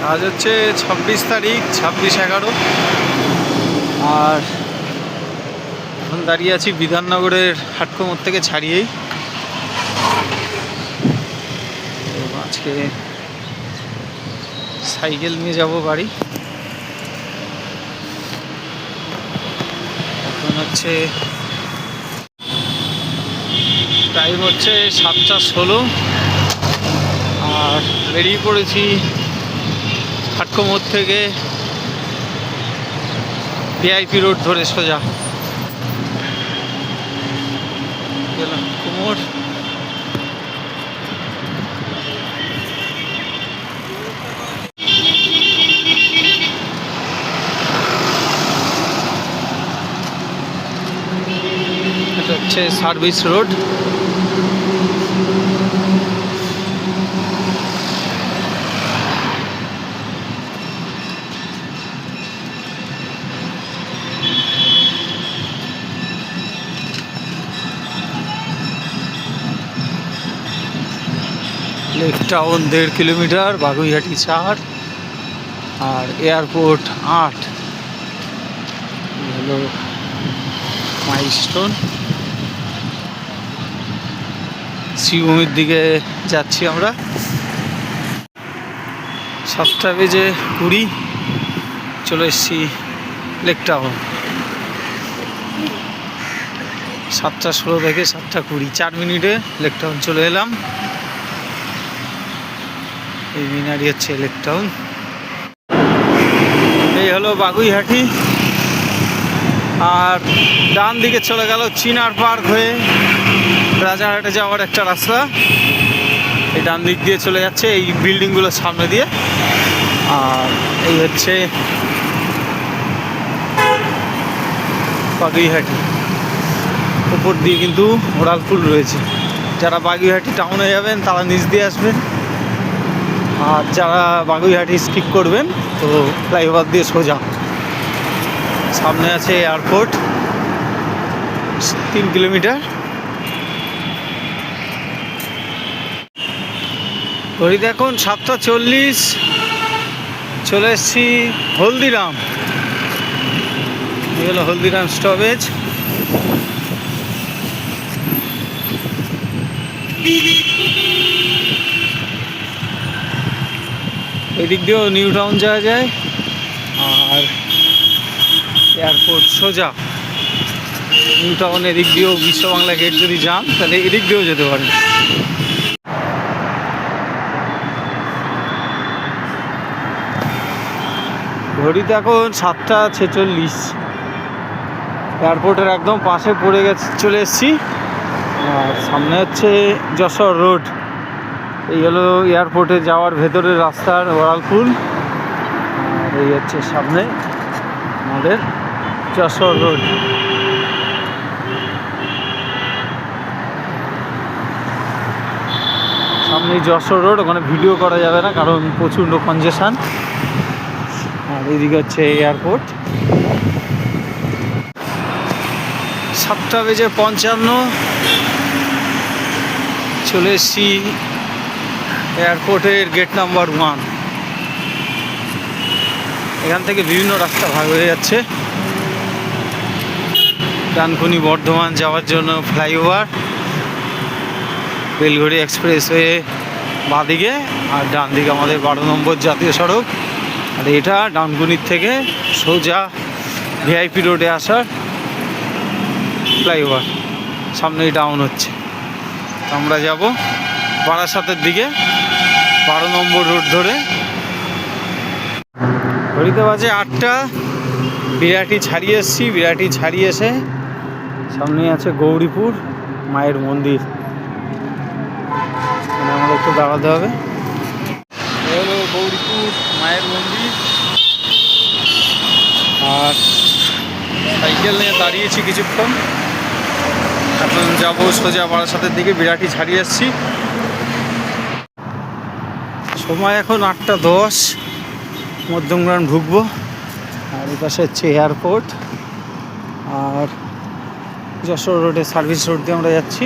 আজ হচ্ছে 26 তারিখ 26/11। আর এখন দাঁড়িয়ে আছি বিধাননগরের হাটকো মোড় থেকে ছাড়িয়েই। আজকে সাইকেল নিয়ে যাব বাড়ি। এখন হচ্ছে টাইম হচ্ছে 7টা 16 আর বেরিয়ে পড়েছি হাটকো মোড় থেকে ভিআইপি রোড ধরে সোজা গেলাম কুমোর। এটা হচ্ছে service road. Lake town 1.5 kilometre, Baguiati 4 আর এয়ারপোর্ট 8 হলো মাইলস্টোন। শ্রীভূমির দিকে যাচ্ছি আমরা। 7:20 চলে এসেছি লেক টাউন। 7:16 থেকে 7:20, 4 মিনিটে লেক টাউন চলে এলাম। এই মিনারি হচ্ছে লেক টাউন। এই হলো বাগুইহাটি। আর ডান দিকে চলে গেল চিনার পার্ক হয়ে রাজারহাটে যাওয়ার একটা রাস্তা। এই ডান দিক দিয়ে চলে যাচ্ছে এই বিল্ডিংগুলোর সামনে দিয়ে। আর এই হচ্ছে বাগুইহাটি। উপর দিয়ে কিন্তু ওড়ালপুল রয়েছে। যারা বাগুইহাটি টাউনে যাবেন তারা নিচ দিয়ে আসবেন, আর যারা বাগুইহাটি স্কিপ করবেন তো ফ্লাইওভার দিয়ে সোজা। সামনে আছে এয়ারপোর্ট 3 কিলোমিটার। ঘড়িতে এখন 7:40। চলে এসেছি হলদিরাম। এই হলো হলদিরাম স্টপেজ। এদিক দিয়েও নিউ টাউন যাওয়া যায়, আর এয়ারপোর্ট সোজা। নিউ টাউন এদিক দিয়েও বিশ্ব বাংলা গেট যদি যান তাহলে এদিক দিয়েও যেতে পারেন। ঘড়িতে এখন 7:46। এয়ারপোর্টের একদম পাশে চলে এসেছি। আর সামনে হচ্ছে যশোর রোড। এই হলো এয়ারপোর্টে যাওয়ার ভেতরের রাস্তার ওড়ালপুল। আর এই হচ্ছে সামনে আমাদের যশোর রোড। সামনে যশোর রোড, ওখানে ভিডিও করা যাবে না কারণ প্রচণ্ড কনজেশন। আর এইদিকে হচ্ছে এয়ারপোর্ট। 7:55 চলে এসেছি এয়ারপোর্টের গেট নাম্বার 1। এখান থেকে বিভিন্ন রাস্তা ভাগ হয়ে যাচ্ছে। ডানকুনি বর্ধমান যাওয়ার জন্য ফ্লাইওভার, বেলঘড়ি এক্সপ্রেসওয়ে বাঁদিকে, আর ডান দিকে আমাদের 12 নম্বর জাতীয় সড়ক। আর এটা ডানকুনির থেকে সোজা ভিআইপি রোডে আসার ফ্লাইওভার। সামনেই ডাউন হচ্ছে। আমরা যাব বারাসাতের দিকে 12 নম্বর রোড ধরে। ঘড়িতে বাজে 8টা। বিরাটি ছাড়িয়ে এসেছি। বিরাটি ছাড়িয়ে এসে সামনেই আছে গৌরীপুর মায়ের মন্দির। আমাদের একটু দাঁড়াতে হবে। হলো গৌরীপুর মায়ের মন্দির। আর সাইকেল নিয়ে দাঁড়িয়েছি কিছুক্ষণ। এখন যাবো সোজা বারাসাতের দিকে। বিরাটি ছাড়িয়ে এসেছি। সময় এখন 8:10। মধ্যমগ্রাম ঢুকবো। আর এই পাশে হচ্ছে এয়ারপোর্ট। আর যশোর রোডে সার্ভিস রোড দিয়ে আমরা যাচ্ছি।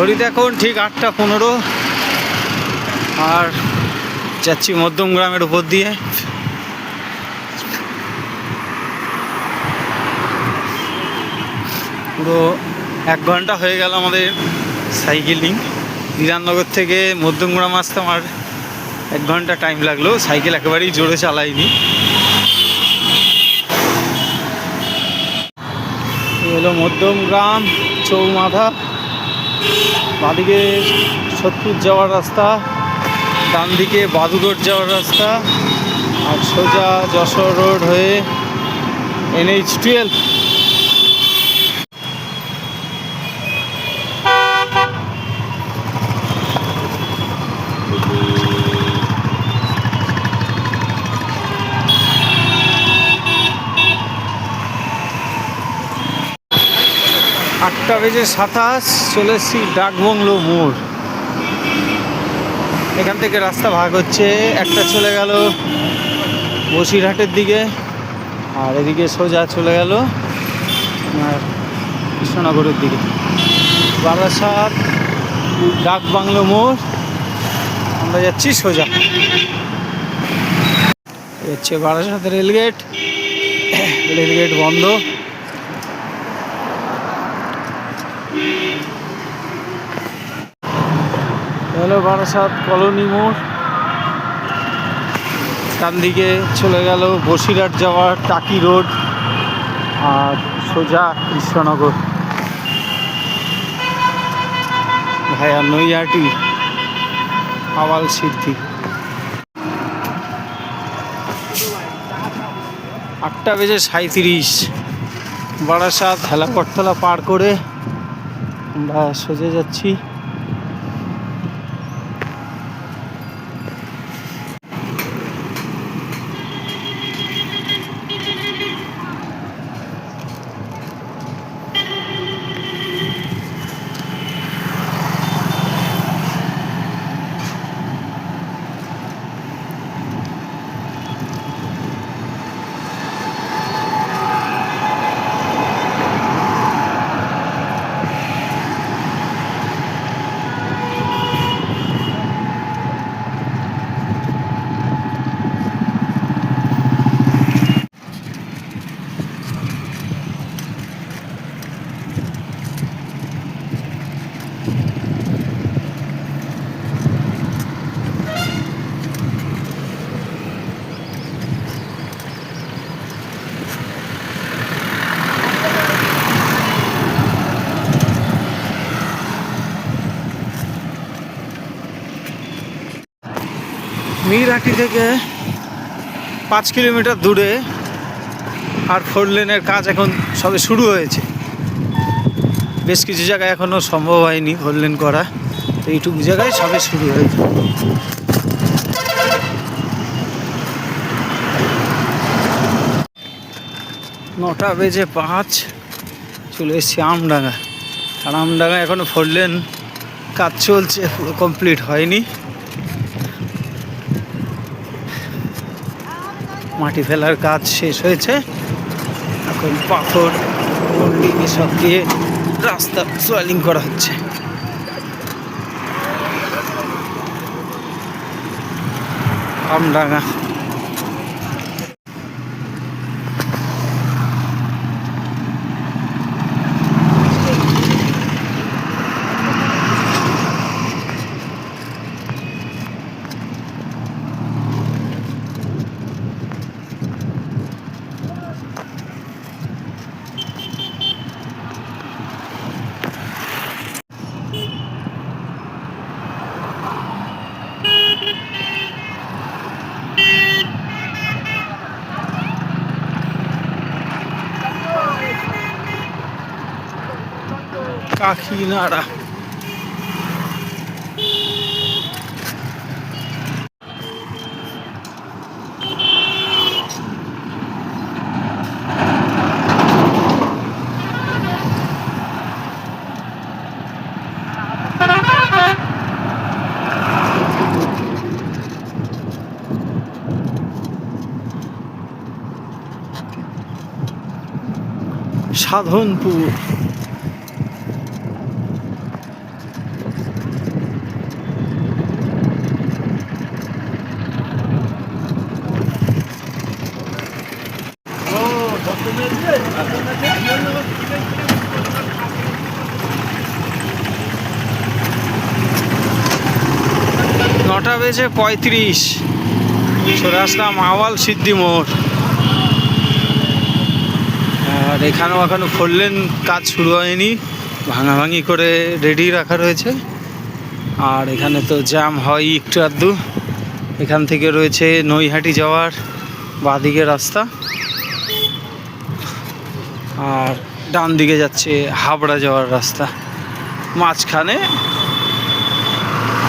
ঘড়িতে এখন ঠিক 8টা 15 আর যাচ্ছি মধ্যমগ্রামের উপর দিয়ে। পুরো 1 ঘন্টা হয়ে গেল আমাদের সাইকেলিং। বিধাননগর থেকে মধ্যমগ্রাম আসতে আমার 1 ঘন্টা টাইম লাগলো। সাইকেল একেবারেই জোরে চালাইনি। হলো মধ্যমগ্রাম চৌমাথা, বাঁদিকে সোদপুর যাওয়ার রাস্তা, ডান দিকে বাদুগড় যাওয়ার রাস্তা, আর সোজা যশোর রোড হয়ে NH12। আটটা বেজে 27 চলে এসেছি ডাকবাংলো মোড়। এখান থেকে রাস্তা ভাগ হচ্ছে, একটা চলে গেল বসিরহাটের দিকে, আর এদিকে সোজা চলে গেল কৃষ্ণনগরের দিকে। বারাসাত ডাকবাংলো মোড়, আমরা যাচ্ছি সোজা। হচ্ছে বারাসাত রেলগেট, রেলগেট বন্ধ। হলো বারাসাত কলোনি মোড়, ডান দিকে চলে গেল বসিরহাট যাওয়ার টাকি রোড, আর সোজা কৃষ্ণনগর ভায়া নৈহাটি আওয়াল সিদ্ধি। 8টা বেজে 37 বারাসাত হেলাকটতলা পার করে আমরা সোজা যাচ্ছি। মিরহাটি থেকে 5 কিলোমিটার দূরে আর 4 লেনের কাজ এখন সবে শুরু হয়েছে। বেশ কিছু জায়গায় এখনও সম্ভব হয়নি 4 লেন করা, তো এইটুকু জায়গায় সবে শুরু হয়েছে। 9টা বেজে 5 চলে এসেছি আমডাঙ্গা। আর আমডাঙ্গা এখনও 4 লেন কাজ চলছে, পুরো কমপ্লিট হয়নি। মাটি ফেলার কাজ শেষ হয়েছে, এখন পাথর বন্ডি এসব দিয়ে রাস্তা সোয়েলিং করা হচ্ছে। আমডাঙ্গা কাকিনাড়া। সাধনপুর। 9:35 চলে আসলাম আওয়াল সিদ্ধি মোড়। আর এখানেও এখনো 4 লেন কাজ শুরু হয়নি, ভাঙাভাঙি করে রেডি রাখা রয়েছে। আর এখানে তো জ্যাম হয় একটু আধটু। এখান থেকে রয়েছে নৈহাটি যাওয়ার বাঁদিকে রাস্তা, আর ডান দিকে যাচ্ছে হাবড়া যাওয়ার রাস্তা। মাঝখানে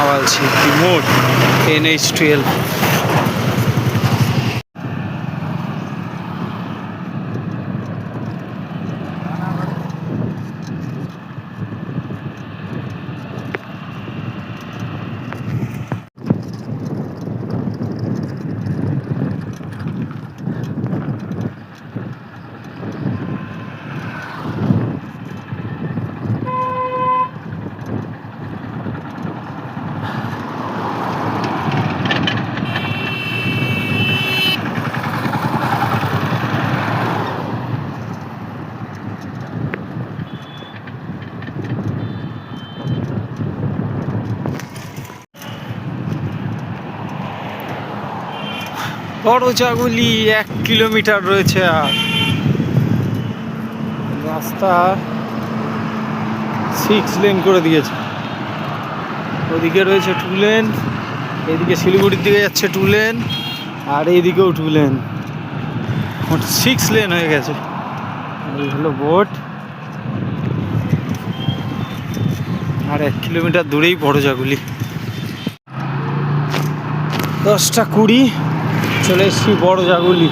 আওয়াল সিদ্ধি মোড়, NH12। বড়জাগুলি 1 কিলোমিটার রয়েছে। আর রাস্তা 6 লেন করে দিয়েছে। ওদিকে রয়েছে 2 লেন, এদিকে শিলিগুড়ির দিকে যাচ্ছে 2 লেন, আর এইদিকেও 2 লেন, মোট 6 লেন হয়ে গেছে। এই হলো বোট। আর 1 কিলোমিটার দূরেই বড়জাগুলি। 10:20 চলে এসছি বড়জাগুলি।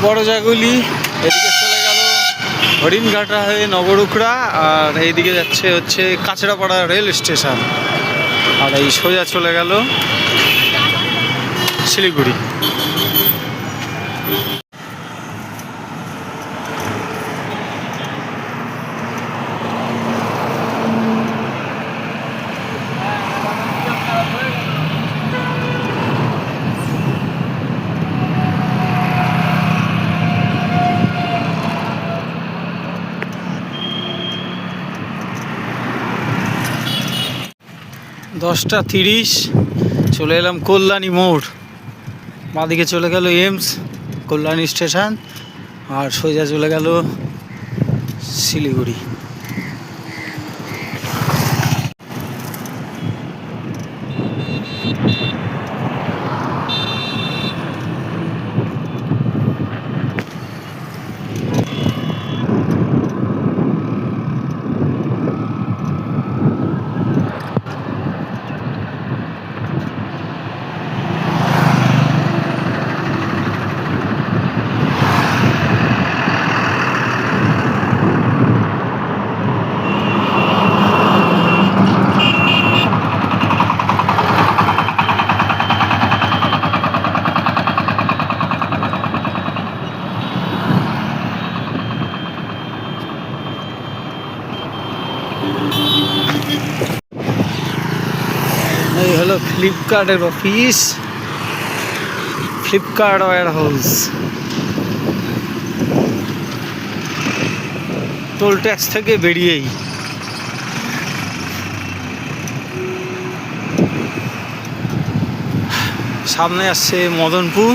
বড়জাগুলি এদিকে চলে গেল হরিণঘাটা হয়ে নবরুকড়া, আর এইদিকে যাচ্ছে হচ্ছে কাঁচড়াপাড়া রেল স্টেশন। আর এই সোজা চলে গেল শিলিগুড়ি। দশটা 30 চলে এলাম কল্যাণী মোড়। বাঁদিকে চলে গেল এমস কল্যাণী স্টেশন, আর সোজা চলে গেল শিলিগুড়ি। এই হলো ফ্লিপকার্টের office, Flipkart warehouse. Toll tax থেকে বেরিয়েই সামনে আসছে মদনপুর।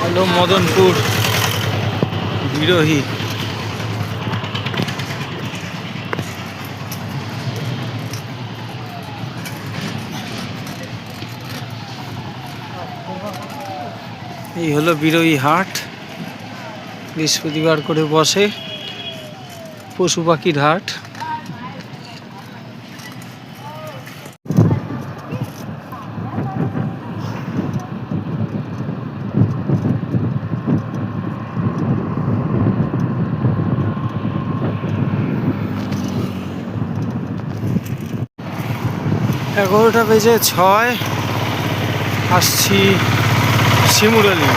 হলো মদনপুর বিরোহী। এই হলো বিরোহী হাট, বৃহস্পতিবার করে বসে পশু পাখির হাট। 11:06 আসছি শিমুরালি।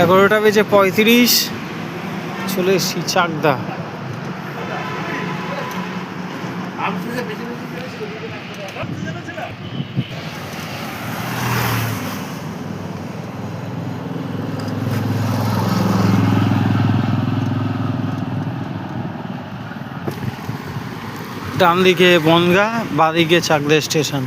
11:35 চলে এসেছি চাকদা। ডান দিকে বনগাঁ, বাঁ দিকে চাকদা স্টেশন।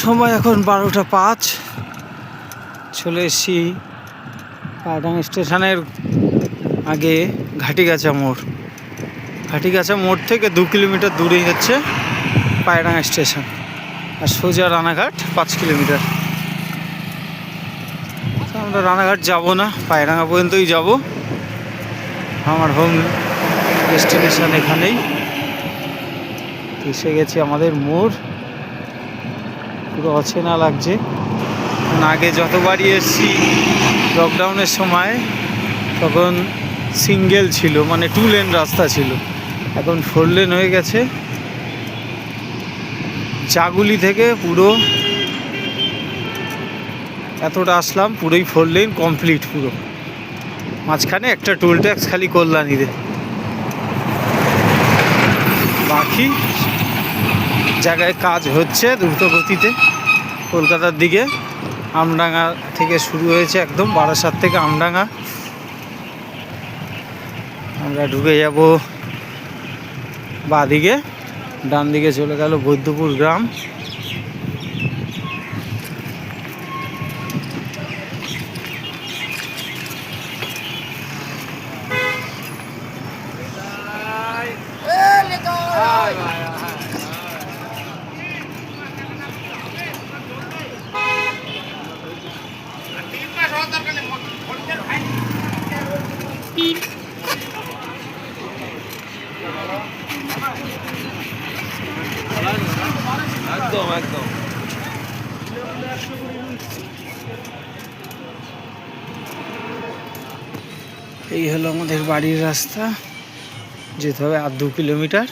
সময় এখন 12:05। চলে এসেছি পায়রাডাঙ্গা স্টেশনের আগে ঘাটিগাছা মোড়। ঘাটিগাছা মোড় থেকে 2 কিলোমিটার দূরেই হচ্ছে পায়রাডাঙ্গা স্টেশন, আর সোজা রানাঘাট 5 কিলোমিটার। আমরা রানাঘাট যাব না, পায়রাডাঙ্গা পর্যন্তই যাব। আমার হোম ডেস্টিনেশন এখানেই। এসে গেছি আমাদের মোড়, পুরো অচেনা লাগছে। আগে যতবারই এসেছি লকডাউনের সময় তখন সিঙ্গেল ছিল, মানে 2 লেন রাস্তা ছিল, এখন 4 লেন হয়ে গেছে। জাগুলি থেকে পুরো এতটা আসলাম, পুরোই 4 লেন কমপ্লিট পুরো। মাঝখানে একটা টোল ট্যাক্স খালি কল্যাণীতে, বাকি জায়গায় কাজ হচ্ছে দ্রুত গতিতে। কলকাতার দিকে আমডাঙ্গা থেকে শুরু হয়েছে, একদম বারাসাত থেকে আমডাঙ্গা। আমরা ঢুকে যাব বাঁ দিকে, ডান দিকে চলে গেল বৈদ্যপুর গ্রাম। একদম একদম এই হলো আমাদের বাড়ির রাস্তা, যেতে হবে আর 2 কিলোমিটার।